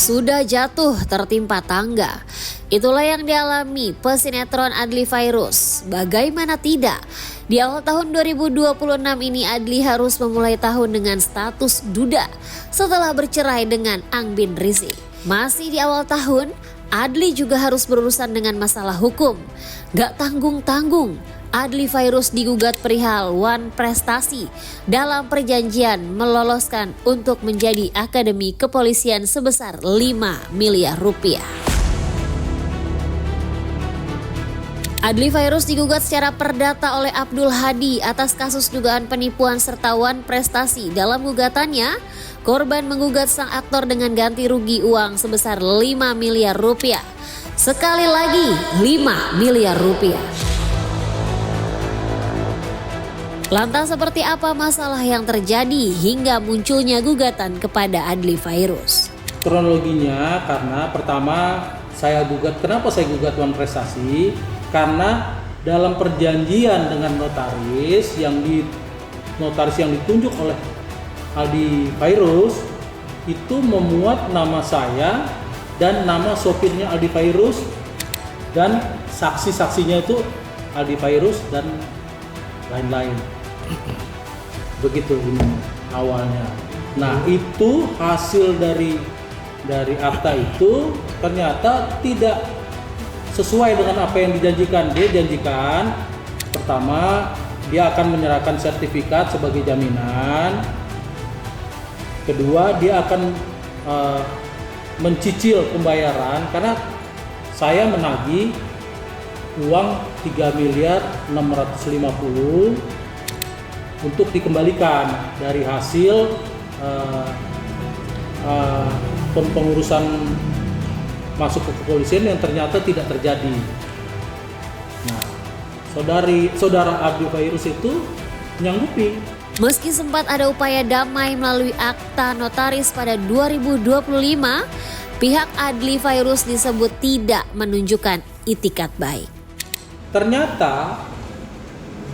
sudah jatuh tertimpa tangga. Itulah yang dialami pesinetron Adly Fairuz. Bagaimana tidak? Di awal tahun 2026 ini Adly harus memulai tahun dengan status duda setelah bercerai dengan Ang Bin Rizky. Masih di awal tahun, Adly juga harus berurusan dengan masalah hukum. Gak tanggung-tanggung, Adly Fairuz digugat perihal wan prestasi dalam perjanjian meloloskan untuk menjadi Akademi Kepolisian sebesar 5 miliar rupiah. Adly Fairuz digugat secara perdata oleh Abdul Hadi atas kasus dugaan penipuan serta wan prestasi. Dalam gugatannya, korban menggugat sang aktor dengan ganti rugi uang sebesar 5 miliar rupiah. Sekali lagi 5 miliar rupiah. Lantas seperti apa masalah yang terjadi hingga munculnya gugatan kepada Adly Fairuz? Kronologinya karena pertama kenapa saya gugat wan prestasi? Karena dalam perjanjian dengan notaris yang ditunjuk oleh Adly Fairuz itu memuat nama saya dan nama sopirnya Adly Fairuz dan saksi-saksinya itu Adly Fairuz dan lain-lain. Begitu ini awalnya. Nah, itu hasil dari akta itu ternyata tidak sesuai dengan apa yang dijanjikan. Dia janjikan pertama dia akan menyerahkan sertifikat sebagai jaminan. Kedua, dia akan mencicil pembayaran karena saya menagih uang 3 miliar 650 untuk dikembalikan dari hasil pengurusan masuk ke kepolisian yang ternyata tidak terjadi. Nah, saudara Adly Fairuz itu nyanggupi. Meski sempat ada upaya damai melalui akta notaris pada 2025, pihak Adly Fairuz disebut tidak menunjukkan itikat baik. Ternyata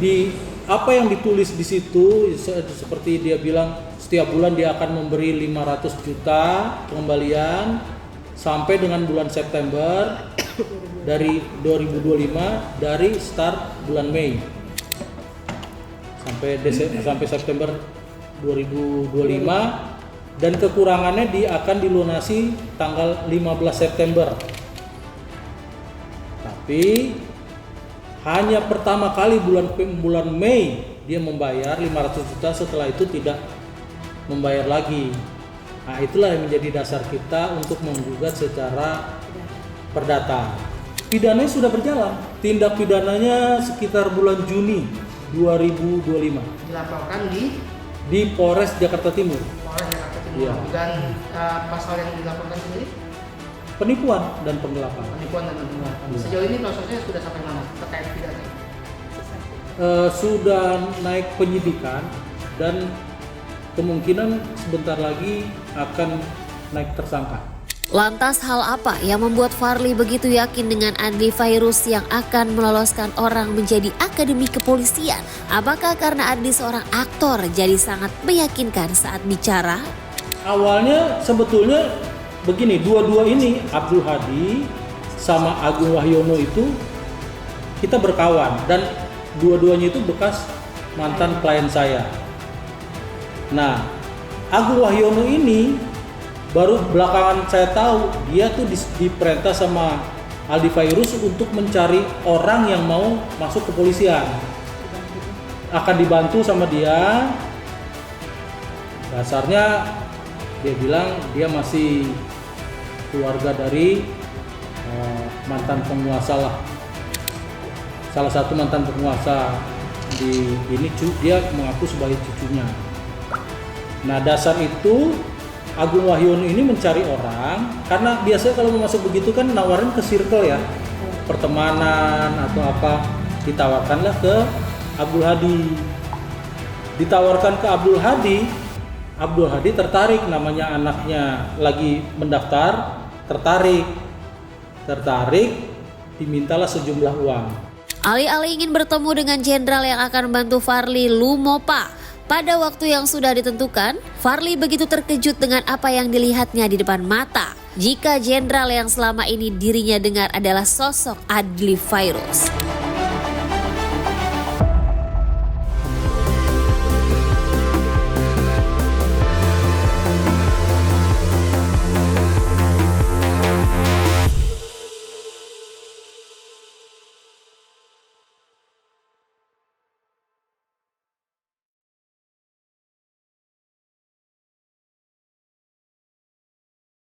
di apa yang ditulis di situ seperti dia bilang setiap bulan dia akan memberi 500 juta pengembalian sampai dengan bulan September dari 2025 dari start bulan Mei sampai September 2025 dan kekurangannya akan dilunasi tanggal 15 September. Tapi hanya pertama kali bulan Mei dia membayar 500 juta, setelah itu tidak membayar lagi. Nah, itulah yang menjadi dasar kita untuk menggugat secara perdata. Pidananya sudah berjalan. Tindak pidananya sekitar bulan Juni 2025. Dilaporkan di Polres Jakarta Timur. Polres Jakarta Timur. Ya. Dan pasal yang dilaporkan sendiri? Penipuan dan penggelapan. Penipuan dan penggelapan. Ya. Sejauh ini prosesnya sudah sampai mana terkait pidana? Sudah naik penyidikan dan kemungkinan sebentar lagi akan naik tersangka. Lantas hal apa yang membuat Farly begitu yakin dengan Adly Fairuz yang akan meloloskan orang menjadi Akademi Kepolisian? Apakah karena Adly seorang aktor jadi sangat meyakinkan saat bicara? Awalnya sebetulnya begini, dua-dua ini Abdul Hadi sama Agung Wahyono itu kita berkawan dan dua-duanya itu bekas mantan klien saya. Nah, Agung Wahyono ini baru belakangan saya tahu dia tuh diperintah sama Adly Fairuz untuk mencari orang yang mau masuk kepolisian. Akan dibantu sama dia. Dasarnya dia bilang dia masih keluarga dari mantan penguasa lah. Salah satu mantan penguasa di ini dia mengaku sebagai cucunya. Nah, dasar itu Agung Wahyono ini mencari orang karena biasanya kalau mau masuk begitu kan nawarin ke circle ya, pertemanan atau apa, ditawarkanlah ke Abdul Hadi. Ditawarkan ke Abdul Hadi tertarik, namanya anaknya lagi mendaftar, tertarik, dimintalah sejumlah uang. Alih-alih ingin bertemu dengan jenderal yang akan membantu Farly Lumopa pada waktu yang sudah ditentukan, Farly begitu terkejut dengan apa yang dilihatnya di depan mata. jika jenderal yang selama ini dirinya dengar adalah sosok Adly Fairuz.